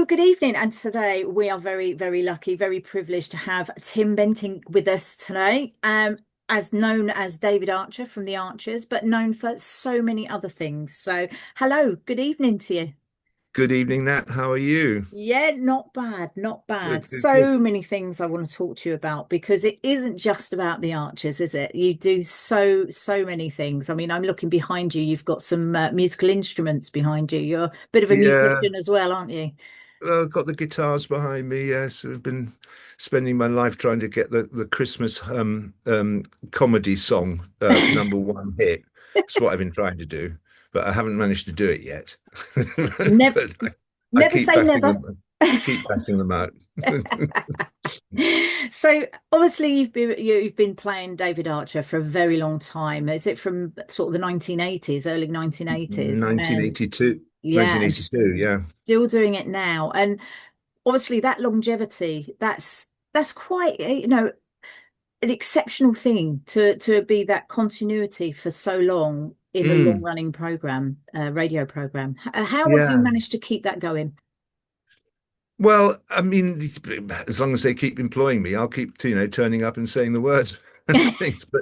Hello, good evening. And today we are very, very lucky, very privileged to have Tim Bentinck with us today, as known as David Archer from The Archers, but known for so many other things. So, hello, good evening to you. Good evening, Nat. How are you? Yeah, not bad, not bad. Good, good, good. So many things I want to talk to you about because it isn't just about The Archers, is it? You do so many things. I mean, I'm looking behind you. You've got some musical instruments behind you. You're a bit of a Yeah, musician as well, aren't you? well, I've got the guitars behind me. Yes, I've been spending my life trying to get the Christmas comedy song number one hit. That's what I've been trying to do, but I haven't managed to do it yet. Never, But I never keep say bashing never. them, keep bashing them out. So obviously you've been playing David Archer for a very long time. Is it from sort of the 1980s, early 1980s? And 1982, yeah, and 1982. Yeah. still doing it now. And obviously that longevity, that's quite, an exceptional thing to be that continuity for so long in a long Mm, running program, radio program. How have you yeah. managed to keep that going? Well, I mean, as long as they keep employing me, I'll keep, turning up and saying the words and things. But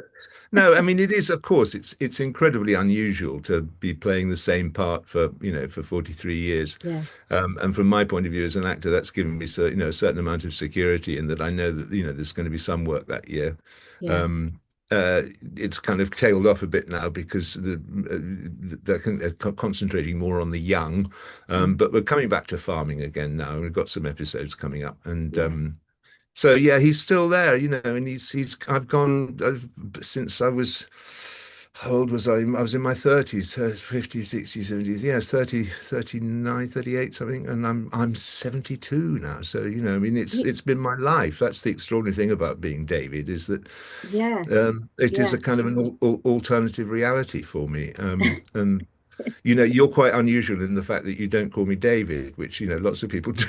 no, I mean, it is, of course, it's incredibly unusual to be playing the same part for 43 years. Yeah, And from my point of view as an actor, that's given me, a certain amount of security in that I know that, there's going to be some work that year. yeah. Um, it's kind of tailed off a bit now because they're concentrating more on the young, Mm. but we're coming back to farming again now. We've got some episodes coming up, and Yeah. so yeah, he's still there, and he's since I was, how old was I? I was in my 30s, 50s, 60s, 70s. Yes, 30, 39, 38, something. And I'm 72 now. So, I mean, Y- it's been my life. That's the extraordinary thing about being David is that Yeah. it is Yeah. a kind of an alternative reality for me. And you're quite unusual in the fact that you don't call me David, which lots of people do.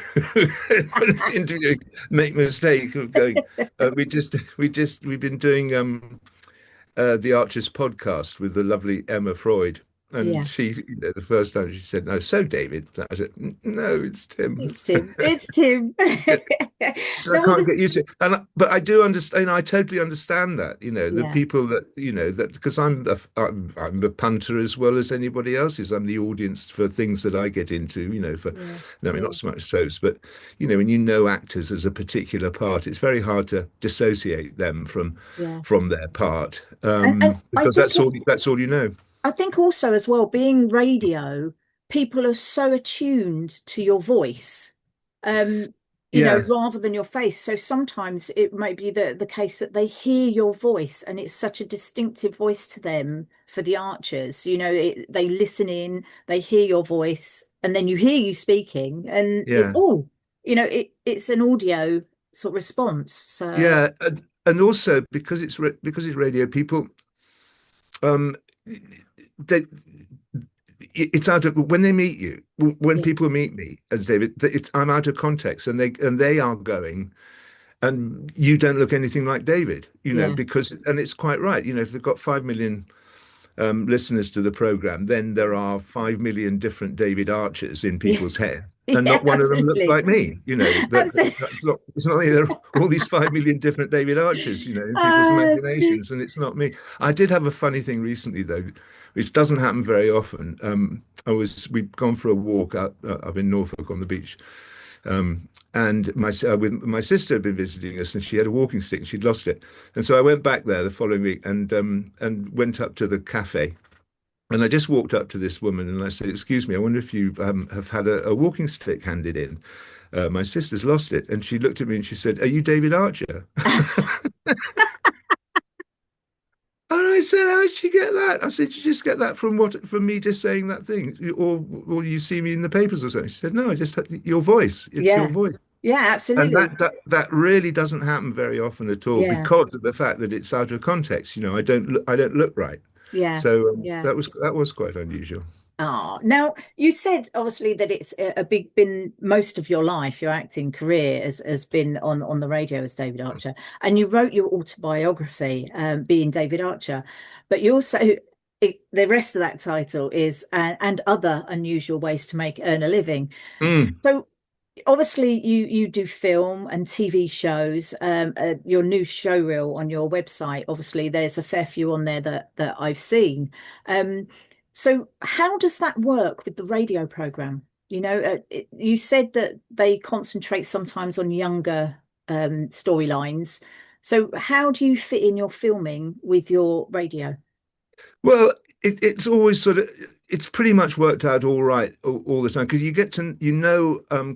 Interview make mistake of going. We've been doing the Archers podcast with the lovely Emma Freud, and Yeah. she, the first time she said, "No, so David," I said, "No, it's Tim." It's Tim. It's Tim. So I There was can't get used to it. But I do understand. I totally understand that. The yeah. people that that because I'm a punter as well as anybody else is. I'm the audience for things that I get into. Yeah. No, I mean Yeah. not so much soaps, but when actors as a particular part, it's very hard to dissociate them Yeah. from their part And I because think that's all you know. I think also as well, being radio, people are so attuned to your voice, um, Yeah, rather than your face. So sometimes it might be the case that they hear your voice and it's such a distinctive voice to them for the Archers. They listen in, they hear your voice, and then you hear you speaking, and it's yeah, it's an audio sort of response. So yeah, and also because it's radio, people um they it's out of when they meet you when yeah, people meet me as David, I'm out of context, and they are going, and you don't look anything like David, yeah, because and it's quite right, if they've got 5 million listeners to the program, then there are 5 million different David Archers in yeah, people's head, and yeah, not one of them looks absolutely, like me. absolutely. It's not me. There are all these 5 million different David Archers, in people's Dear. imaginations, and it's not me. I did have a funny thing recently though, which doesn't happen very often. We'd gone for a walk up in Norfolk on the beach, and with my sister had been visiting us, and she had a walking stick, and she'd lost it, and so I went back there the following week and went up to the cafe, and I just walked up to this woman and I said, "Excuse me, I wonder if you have had a walking stick handed in. My sister's lost it." And she looked at me and she said, "Are you David Archer?" And I said, "How did you get that?" I said, "Did you just get that from me just saying that thing, or you see me in the papers or something?" She said, "No, I just had your voice. It's your Yeah, voice." yeah, And absolutely. that really doesn't happen very often at all Yeah, because of the fact that it's out of context. I don't look right. yeah, So yeah. that was quite unusual. Oh, now you said obviously that it's a big been most of your life, your acting career has been on the radio as David Archer, and you wrote your autobiography, being David Archer, but you also the rest of that title is and other unusual ways to make earn a living. Mm. So obviously you do film and TV shows. Your new show reel on your website, obviously there's a fair few on there that I've seen. Um, so how does that work with the radio program? You said that they concentrate sometimes on younger storylines. So how do you fit in your filming with your radio? Well, it's always sort of it's pretty much worked out all right all the time because you get to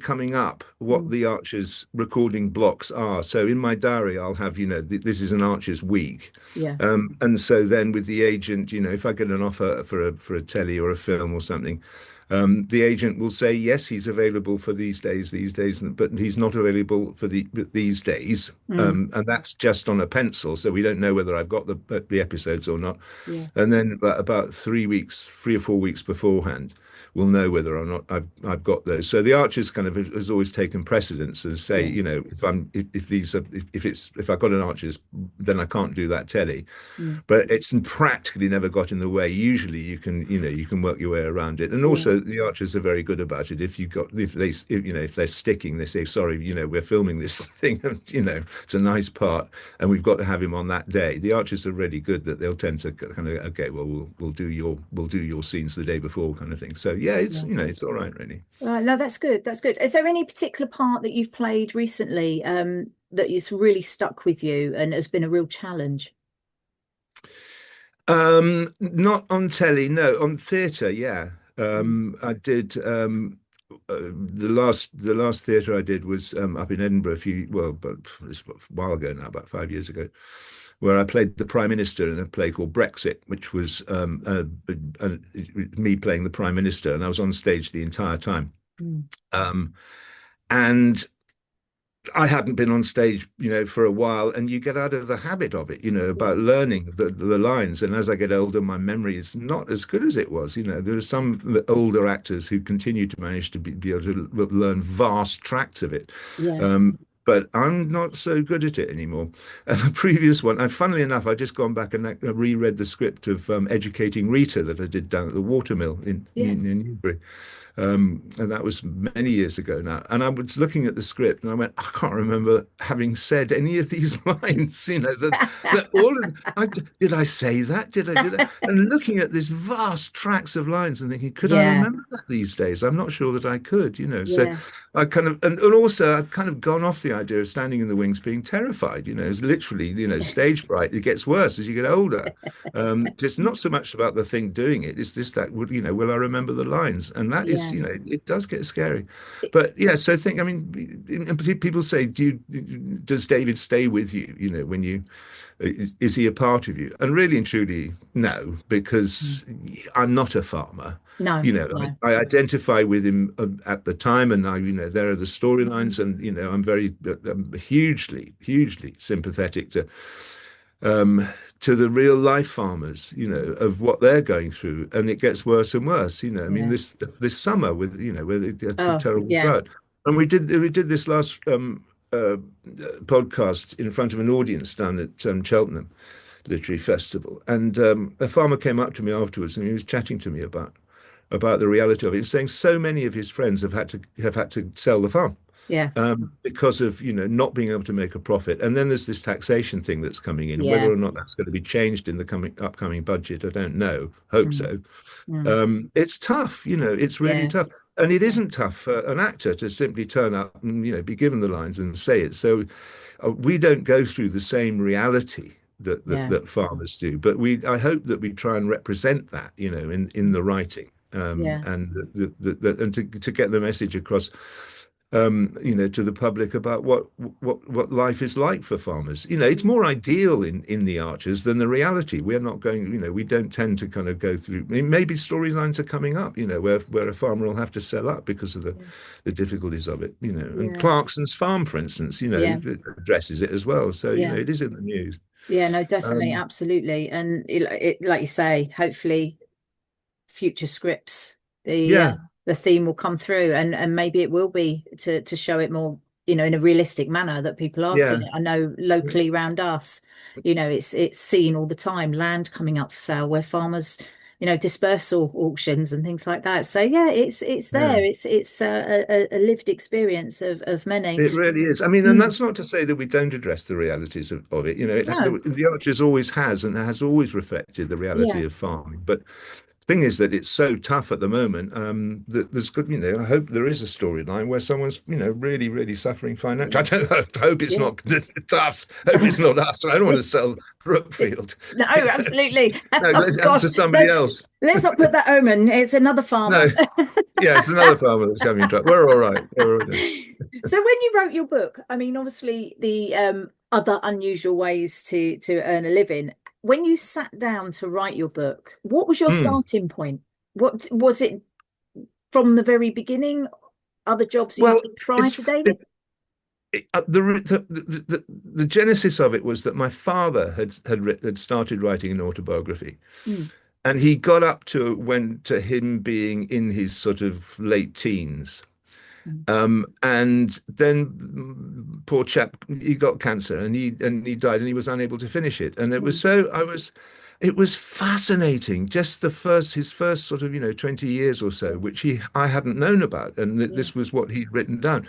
coming up what Mm, the Archers recording blocks are. So in my diary, I'll have this is an Archers week, yeah. and so then with the agent, if I get an offer for a telly or a film or something, the agent will say yes, he's available for these days, but he's not available for these days. Mm, And that's just on a pencil, so we don't know whether I've got the episodes or not. yeah. And then about 3 or 4 weeks beforehand, we'll know whether or not I've got those. So the Archers kind of has always taken precedence and say, Yeah. if I've got an Archers, then I can't do that telly. Mm, But it's practically never got in the way. Usually you can work your way around it. And yeah. also the Archers are very good about it. If they're sticking, they say, sorry, we're filming this thing, and it's a nice part, and we've got to have him on that day. The Archers are really good that they'll tend to kind of, okay, well, we'll do your scenes the day before, kind of thing. So yeah, it's Yeah. it's all right, really. No, that's good. That's good. Is there any particular part that you've played recently that has really stuck with you and has been a real challenge? Not on telly, no. On theatre, yeah. Mm, I did. The last theatre I did was up in Edinburgh but it's a while ago now, about 5 years ago, where I played the Prime Minister in a play called Brexit, which was me playing the Prime Minister, and I was on stage the entire time. mm, Um, and I hadn't been on stage, for a while, and you get out of the habit of it, yeah. about learning the lines. And as I get older, my memory is not as good as it was. There are some older actors who continue to manage to be able to learn vast tracts of it. Yeah. But I'm not so good at it anymore. And the previous one, and funnily enough, I just gone back and reread the script of Educating Rita that I did down at the Watermill Yeah. in Newbury. And that was many years ago now. And I was looking at the script and I went, I can't remember having said any of these lines. That all of, did I say that? Did I do that? And looking at this vast tracts of lines and thinking, could I Yeah. remember that these days? I'm not sure that I could. So Yeah. I kind of, and also I've kind of gone off the idea of standing in the wings being terrified. It's literally, stage fright. It gets worse as you get older. Just not so much about the thing doing it. It's just that, will I remember the lines? And that is, Yeah. it does get scary. But yeah, so I mean, people say, does David stay with you? When is he a part of you? And really and truly, no, Mm. because I'm not a farmer. No, no. I identify with him at the time, and there are the storylines, and I'm hugely, hugely sympathetic to the real life farmers, of what they're going through, and it gets worse and worse. I mean, Yeah. this summer with the Oh, terrible yeah. drought, and we did this last podcast in front of an audience down at Cheltenham Literary Festival, and a farmer came up to me afterwards, and he was chatting to me about the reality of it, saying so many of his friends have had to sell the farm Yeah. because of not being able to make a profit. And then there's this taxation thing that's coming in, and whether Yeah. or not that's going to be changed in the upcoming budget, I don't know. Hope Mm, so. mm, It's tough, it's really yeah. tough. And it Yeah. isn't tough for an actor to simply turn up and be given the lines and say it. So we don't go through the same reality that, that Yeah. that farmers do, but I hope that we try and represent that, in the writing, Yeah. and and to get the message across, to the public about what life is like for farmers. It's more ideal in the Archers than the reality. We're not going, we don't tend to kind of go through. I mean, maybe storylines are coming up, where a farmer will have to sell up because of the difficulties of it. And Yeah. Clarkson's farm, for instance, Yeah. it addresses it as well. So, Yeah. it is in the news. Yeah. No, definitely. Um, Absolutely. And like you say, hopefully future scripts, the uh, yeah, the theme will come through, and maybe it will be to show it more, in a realistic manner that people are seeing yeah, it. I know locally around us, it's seen all the time, land coming up for sale where farmers, dispersal auctions and things like that. So yeah, it's Yeah. there. It's a lived experience of many. It really is. I mean, and Mm. that's not to say that we don't address the realities of it. You know, No, the Archers always has and has always reflected the yeah, reality of farming. But the thing is that it's so tough at the moment that there's good, I hope there is a storyline where someone's, really, really suffering financially. I don't know, I hope it's yeah. not us. I hope it's not us. I don't want to sell Brookfield. No, absolutely. No, Oh let it happen gosh, to no, somebody else. let's not put that omen. It's another No, farmer. yeah, it's another farmer that's having trouble. We're all right. We're all right. So when you wrote your book, I mean, obviously the other unusual ways to earn a living. When you sat down to write your book, what was your Mm. starting point? What was it from the very beginning? Other jobs that you Well, did prior to it's David? the genesis of it was that my father had started writing an autobiography, Mm, and he got up to when to him being in his sort of late teens. mm, And then poor chap, he got cancer and he died and he was unable to finish it. And mm, it was fascinating. Just his first sort of 20 years or so, which I hadn't known about, and yeah, this was what he'd written down.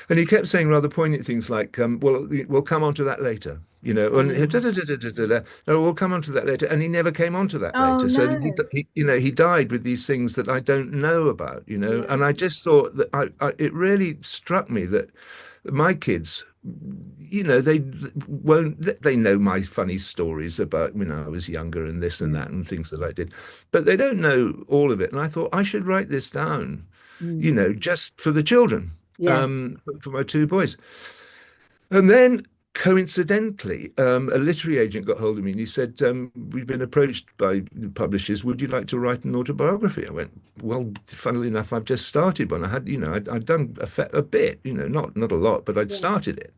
And he kept saying rather poignant things like, well, we'll come on to that later. And da, oh, da, da, da, da, da, da. No, we'll come on to that later. And he never came on to that oh later. So no, he died with these things that I don't know about. yeah, And I just thought that it really struck me that my kids, they know my funny stories about when I was younger and this and mm, that and things that I did, but they don't know all of it. And I thought I should write this down, mm, just for the children, yeah, for my two boys. And then coincidentally, a literary agent got hold of me and he said, we've been approached by publishers. Would you like to write an autobiography? I went, well, funnily enough, I've just started one. I'd done a bit, not a lot, but I'd yeah, started it.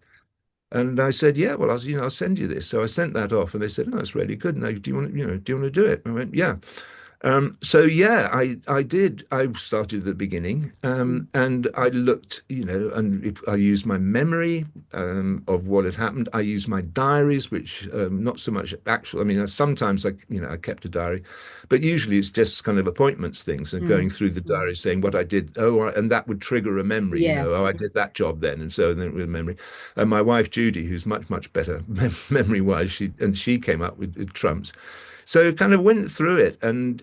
And I said, yeah, well, I'll send you this. So I sent that off and they said, oh, that's really good. Now, do you want to do it? I went, yeah. So yeah, I did. I started at the beginning, mm, and I looked, and if I used my memory of what had happened. I used my diaries, which not so much actual. I mean, sometimes I kept a diary, but usually it's just kind of appointments things and going mm, through the diary, saying what I did. Oh, and that would trigger a memory. yeah, Oh, I did that job then, and so then with memory. And my wife Judy, who's much better memory wise, she came up with trumps. So kind of went through it, and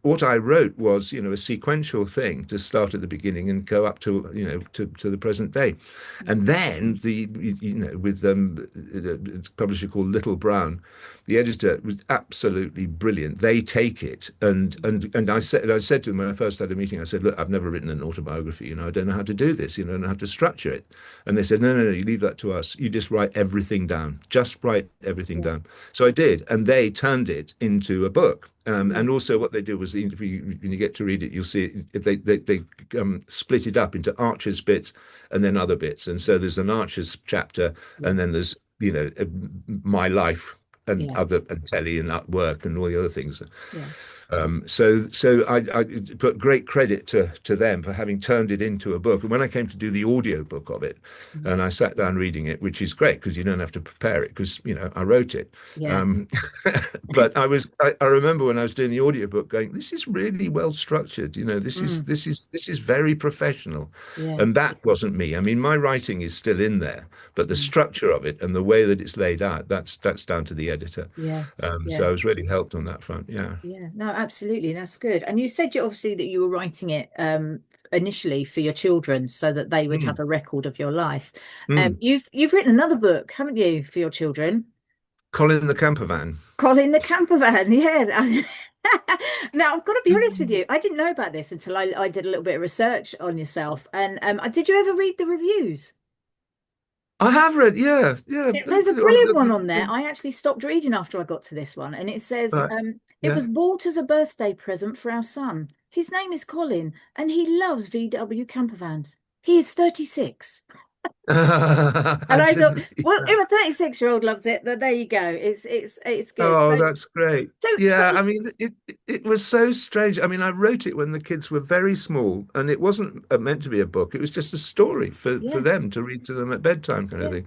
what I wrote was, a sequential thing to start at the beginning and go up to the present day, and then with a publisher called Little Brown, the editor was absolutely brilliant. They take it, and I said to them when I first had a meeting, I said, look, I've never written an autobiography, I don't know how to do this, I don't know how to structure it, and they said, no, no, no, you leave that to us. You just write everything down. Just write everything yeah, down. So I did, and they turned it into a book. yeah, And also, what they did was, when you get to read it, you'll see they split it up into Archer's bits and then other bits. And so there's an Archer's chapter, yeah, and then there's my life and yeah, other and telly and work and all the other things. yeah, So I put great credit to them for having turned it into a book. And when I came to do the audio book of it, mm, and I sat down reading it, which is great because you don't have to prepare it because I wrote it. yeah, Um, but I remember when I was doing the audiobook going, this is really well structured. mm, This is very professional, yeah, and that wasn't me. I mean, my writing is still in there, but the mm, structure of it and the way that it's laid out, that's down to the editor. yeah, So yeah. I was really helped on that front. Yeah. Yeah, no, absolutely. That's good. And you said obviously that you were writing it initially for your children so that they would Mm, have a record of your life. mm. You've written another book, haven't you, for your children? Colin the camper van. Colin the Camper Van. Yeah. Now, I've got to be honest with you. I didn't know about this until I did a little bit of research on yourself. And did you ever read the reviews? I have read, yeah, yeah. There's a brilliant one on there. I actually stopped reading after I got to this one, and it says, Right, it yeah. was bought as a birthday present for our son. His name is Colin, and he loves VW campervans. He is 36. I And I thought, didn't read well, that. if a 36-year-old loves it, then there you go. It's good. Oh, that's great. So but Yeah, I mean, it was so strange. I mean, I wrote it when the kids were very small, and it wasn't meant to be a book. It was just a story for yeah, them to read to them at bedtime, kind of yeah. thing.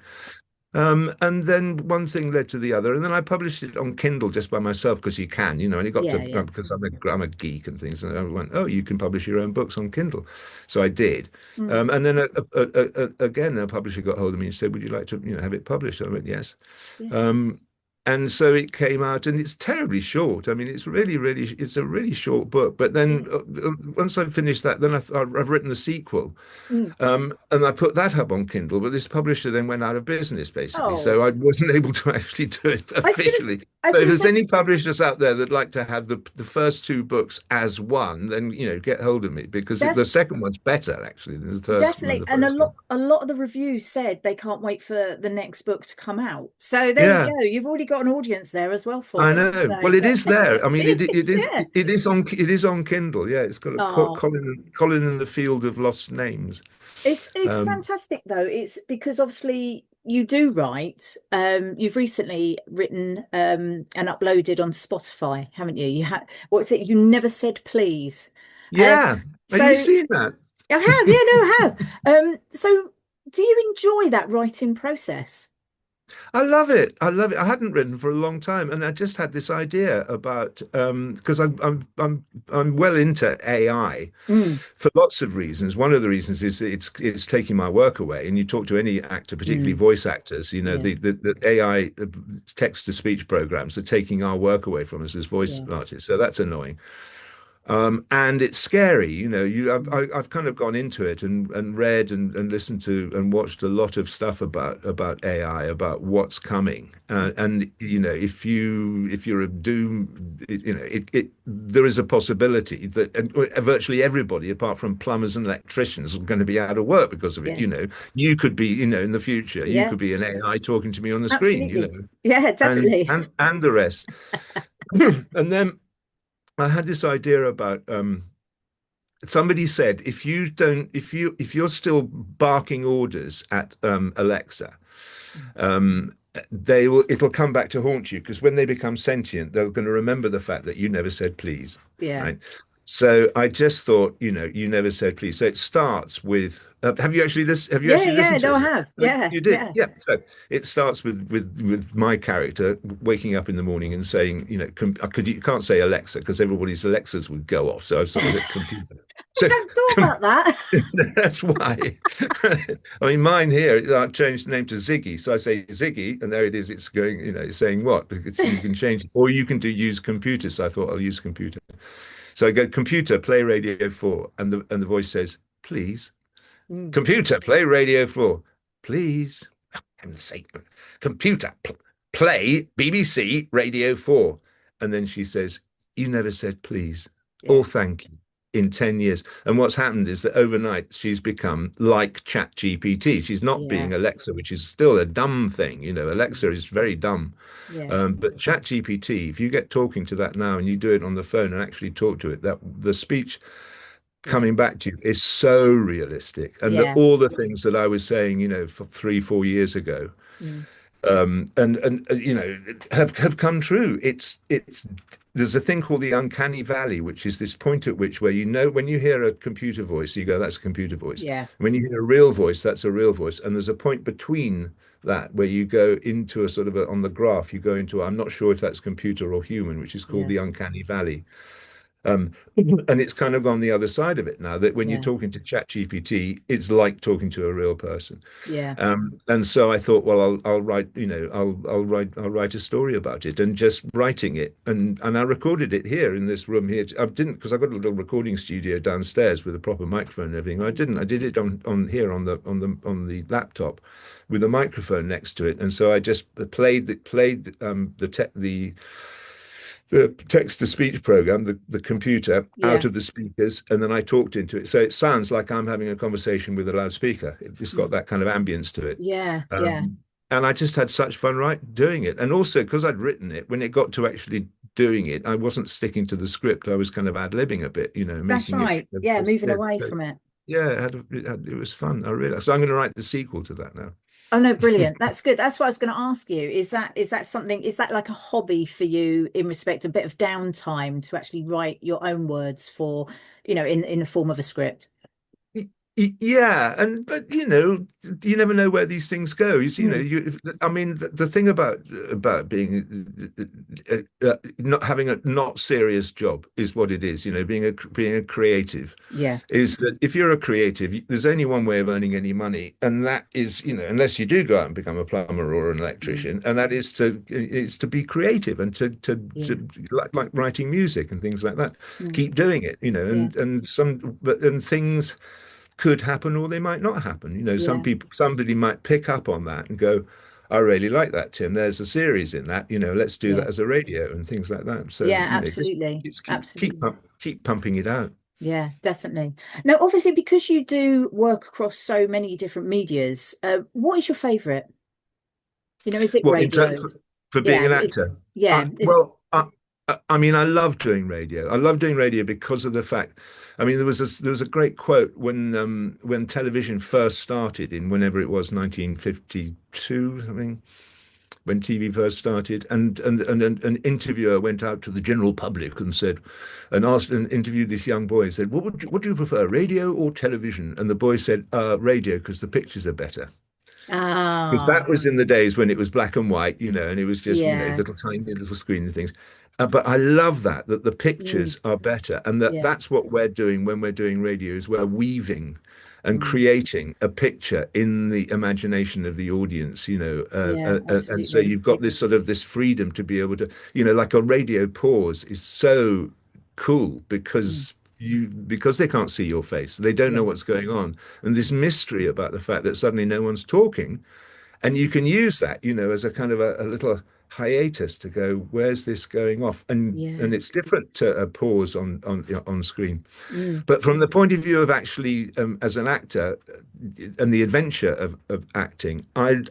And then one thing led to the other, and then I published it on Kindle just by myself because you can, and it got to Yeah, yeah. because I'm a geek and things, and I went, oh, you can publish your own books on Kindle, so I did. Mm, And then again, a publisher got hold of me and said, would you like to, have it published? I went, yes. yeah, Um, and so it came out, and it's terribly short. I mean, it's a really short book. But then yeah. once I finished that, then I've written the sequel. Mm. And I put that up on Kindle, but this publisher then went out of business, basically. So Oh, I wasn't able to actually do it I was gonna, officially. I was So if gonna there's say, any publishers out there that like to have the first two books as one, then get hold of me because def the second one's better actually than definitely, the and first one. a lot of the reviews said they can't wait for the next book to come out. So there you Yeah, go. You've already got an audience there as well for I it. know. So Well, it is there. I mean, it is, yeah. it is on Kindle. Yeah, it's got a Oh, Colin in the Field of Lost Names. it's Um, fantastic though. It's because obviously you do write. You've recently written and uploaded on Spotify, haven't you? You had what's it? You never said please. Um, yeah, have you so seen that? I have, yeah, no, I have. So do you enjoy that writing process? I love it. I love it. I hadn't written for a long time, and I just had this idea about because I'm well into AI Mm, for lots of reasons. One of the reasons is that it's taking my work away. And you talk to any actor, particularly mm, voice actors, yeah, the AI text to speech programs are taking our work away from us as voice yeah. artists. So that's annoying. And it's scary, Mm, I've kind of gone into it and read and listened to and watched a lot of stuff about AI, about what's coming. mm, And if you're a doom, there is a possibility that virtually everybody, apart from plumbers and electricians, are going to be out of work because of it. yeah, You could be, in the future, you yeah, could be an AI talking to me on the screen, absolutely. Yeah, and definitely. and the rest. And then I had this idea about somebody said if you're still barking orders at Alexa, Mm, it'll come back to haunt you because when they become sentient, they're going to remember the fact that you never said please, yeah. right? So I just thought, you never said please. So it starts with have you Yeah, actually yeah, listened to no, it I yet? have. Oh, Yeah, you did, yeah. yeah. So it starts with my character waking up in the morning and saying, you can't say Alexa because everybody's Alexas would go off. So I sort of hit computer. I So hadn't thought about that. that's why. I mean, mine here, I've changed the name to Ziggy. So I say Ziggy, and there it is. It's going, it's saying what? Because you can change it, or you can use computer. So I thought I'll use computer. So I go computer, play Radio 4, and the voice says, please. Mm, Computer, play Radio 4, please. For heaven's sake. Computer, play BBC Radio 4. And then she says, you never said please or yeah, thank you in 10 years. And what's happened is that overnight she's become like Chat GPT. She's not yeah, being Alexa, which is still a dumb thing. mm, Alexa is very dumb. yeah, But Chat GPT, if you get talking to that now and you do it on the phone and actually talk to it, that the speech yeah, coming back to you is so realistic. And yeah. all the things that I was saying, for 3, 4 years ago, Mm, have come true. It's there's a thing called the uncanny valley, which is this point at which where when you hear a computer voice, you go, that's a computer voice. yeah, When you hear a real voice, that's a real voice. And there's a point between that where you go into a sort of on the graph, you go into, I'm not sure if that's computer or human, which is called yeah, the uncanny valley. Um, and it's kind of gone the other side of it now that when you're yeah, talking to ChatGPT, it's like talking to a real person. yeah, And so I thought, well, I'll write, I'll write a story about it, and just writing it, and I recorded it here in this room here. I didn't because I got a little recording studio downstairs with a proper microphone and everything. I didn't. I did it on here on the laptop with a microphone next to it, and so I just played the text to speech program, the computer, yeah, out of the speakers, and then I talked into it. So it sounds like I'm having a conversation with a loudspeaker. It's got mm, that kind of ambience to it. yeah, yeah. Um, and I just had such fun doing it. And also because I'd written it, when it got to actually doing it, I wasn't sticking to the script. I was kind of ad-libbing a bit, That's making it. right. Yeah, moving away from it. Yeah, it was fun. I realized. So I'm going to write the sequel to that now. Oh no, brilliant. That's good. That's what I was going to ask you. Is that something, is that like a hobby for you in respect a bit of downtime to actually write your own words for, in the form of a script? Yeah, and but you never know where these things go. You see, Mm, I mean, the thing about being not having a not serious job is what it is. Being a creative yeah. is that if you're a creative, there's only one way of earning any money, and that is, unless you do go out and become a plumber or an Mm, electrician, and that is to be creative and yeah. to like writing music and things like that. Mm, Keep doing it, yeah. and things could happen or they might not happen. Yeah. Somebody might pick up on that and go, I really like that, Tim. There's a series in that, let's do that Yeah. as a radio and things like that. So, Yeah, just, absolutely. just Absolutely. keep pumping it out. Yeah, definitely. Now, obviously, because you do work across so many different medias, what is your favorite? Is it What in radio? terms for being Yeah, an actor? yeah. Is it? Well, I mean, I love doing radio. I love doing radio because of the fact. I mean, there was a great quote when television first started in whenever it was 1952 something, when TV first started, and an interviewer went out to the general public and said, and asked and interviewed this young boy and said, what do you prefer, radio or television? And the boy said, radio, because the pictures are better. Because Ah, that was in the days when it was black and white, and it was just, yeah. little tiny little screen and things. But I love that the Mm, pictures are better, and yeah. that's what we're doing when we're doing radio, is we're weaving and Mm, creating a picture in the imagination of the audience, yeah, and so absolutely. you've got this freedom to be able to, like a radio pause is so cool Mm, because they can't see your face, they don't know yeah. what's going on, and this mystery about the fact that suddenly no one's talking, and you can use that, as a kind of a little hiatus to go, where's this going off? And Yeah. it's different to a pause on screen. Mm, But from the point of view of actually, as an actor, and the adventure of acting, I've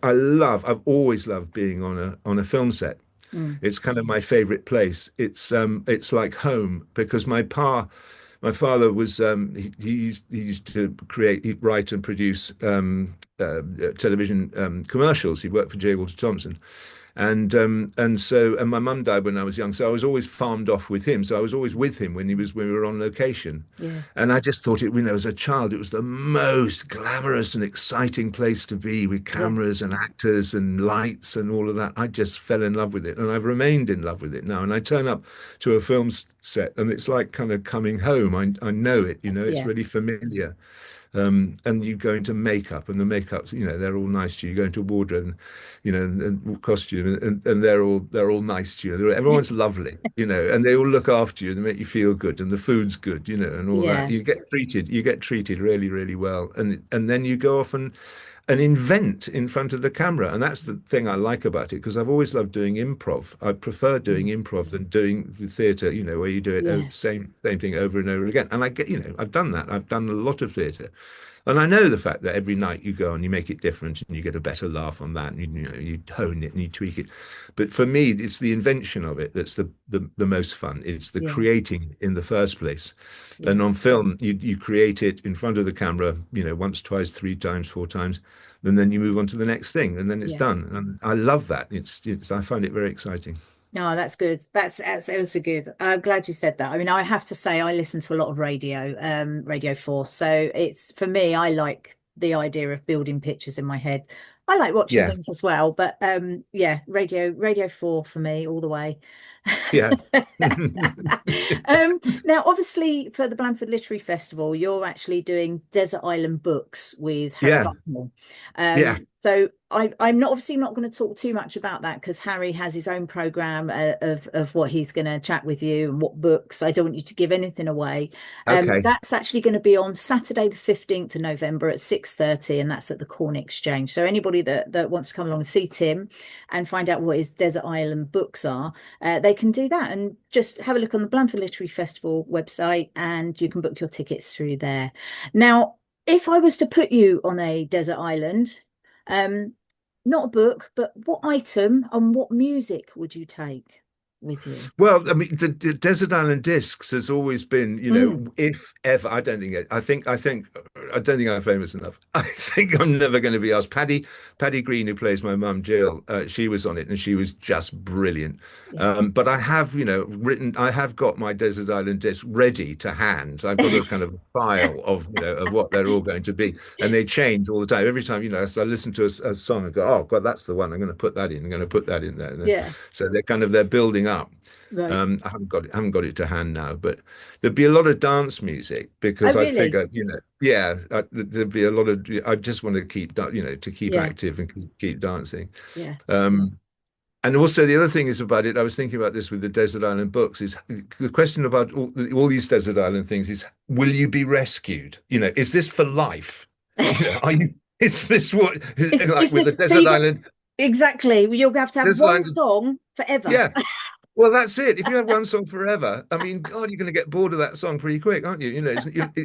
always loved being on a film set. mm, It's kind of my favorite place. It's like home, because my father was he used to write and produce television commercials. He worked for J. Walter Thompson, and my mum died when I was young, so I was always farmed off with him. So I was always with him when we were on location, yeah. and I just thought as a child, it was the most glamorous and exciting place to be, with Yeah. cameras and actors and lights and all of that. I just fell in love with it, and I've remained in love with it now. And I turn up to a film set, and it's like kind of coming home. I know it, it's Yeah. really familiar. And you go into makeup, and the makeups, they're all nice to you. You go into wardrobe, and costume, and they're all nice to you. Everyone's lovely, and they all look after you and they make you feel good, and the food's good, and all that. Yeah. You get treated really, really well, and then you go off and invent in front of the camera. And that's the thing I like about it, because I've always loved doing improv. I prefer doing Mm, improv than doing the theatre, where you do it yeah. same thing over and over again. And I get, I've done that. I've done a lot of theatre. And I know the fact that every night you go and you make it different and you get a better laugh on that, and you hone it and you tweak it. But for me, it's the invention of it that's the most fun. It's the Yeah. creating in the first place. Yeah. And on film, you create it in front of the camera, once, twice, three times, four times, and then you move on to the next thing, and then it's Yeah. done. And I love that. I find it very exciting. No, that's good. That's it was a good. I'm glad you said that. I mean, I have to say I listen to a lot of radio, Radio 4. So it's for me, I like the idea of building pictures in my head. I like watching Yeah, things as well, but yeah, Radio 4 for me all the way. yeah, Now, obviously, for the Blandford Literary Festival, you're actually doing Desert Island Books with Harry yeah, Bucknell. yeah. So I'm not obviously not going to talk too much about that because Harry has his own program of what he's going to chat with you and what books. I don't want you to give anything away. Okay, That's actually going to be on Saturday, the 15th of November at 6:30, and that's at the Corn Exchange. So anybody that wants to come along and see Tim and find out what his Desert Island books are, they can do that and just have a look on the Blandford Literary Festival website, and you can book your tickets through there. Now, if I was to put you on a desert island, um, not a book, but what item and what music would you take? with you? Well, I mean, the Desert Island Discs has always been, Mm, if ever, I don't think it, I don't think I'm famous enough. I think I'm never going to be asked. Paddy Green, who plays my mum, Jill, she was on it and she was just brilliant. yeah. But I have, I have got my Desert Island Discs ready to hand. I've got a kind of file of, of what they're all going to be. And they change all the time. Every time, as I listen to a song and go, oh God, that's the one. I'm going to put that in. I'm going to put that in there. And then, Yeah. so they're building up. Right. I haven't got it to hand now, but there'd be a lot of dance music Oh, because I really? figure, yeah, there'd be a lot of. I just want to keep, to keep Yeah. active and keep dancing. Yeah. Um, and also the other thing is about it. I was thinking about this with the Desert Island books. Is the question about all these desert island things is, will you be rescued? Is this for life? Are you? Is this what like Is with the the so desert you got island? exactly? You'll have Desert one island, song forever. yeah. Well, that's it. If you have one song forever, I mean, God, you're going to get bored of that song pretty quick, aren't you?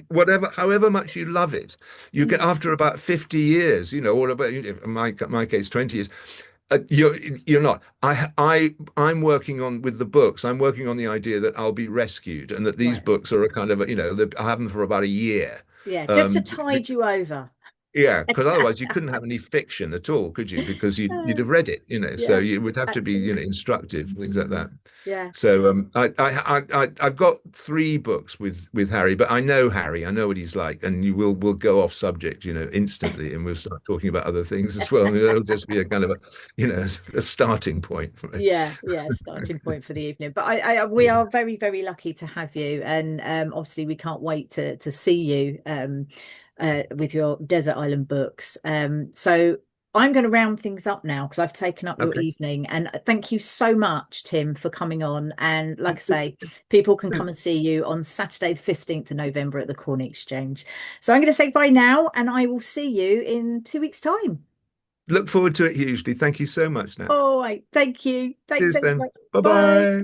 Whatever, however much you love it, you get Mm, after about 50 years, or about in my case, 20 years. You're not. I'm working on with the books. I'm working on the idea that I'll be rescued, and that these right. books are a kind of I have them for about a year. Yeah. Just to Um, tide you over. yeah, because otherwise you couldn't have any fiction at all, could you? Because you'd have read it, so Yeah. it would have to be, Absolutely. instructive, things like that. Yeah. So I've got three books with Harry, but I know Harry, I know what he's like, and you will go off subject, instantly, and we'll start talking about other things as well. And it'll just be a kind of a starting point for me. Yeah, yeah, starting point for the evening. But we Yeah. are very, very lucky to have you, and obviously we can't wait to see you with your Desert Island books. So I'm going to round things up now because I've taken up your Okay. evening, and thank you so much, Tim, for coming on. And like I say, people can come and see you on Saturday, the 15th of November at the Corn Exchange. So I'm going to say bye now, and I will see you in 2 weeks' time. Look forward to it hugely. Thank you so much, Nat. All right, thank you. Thanks Cheers so then. much. Bye Bye. bye.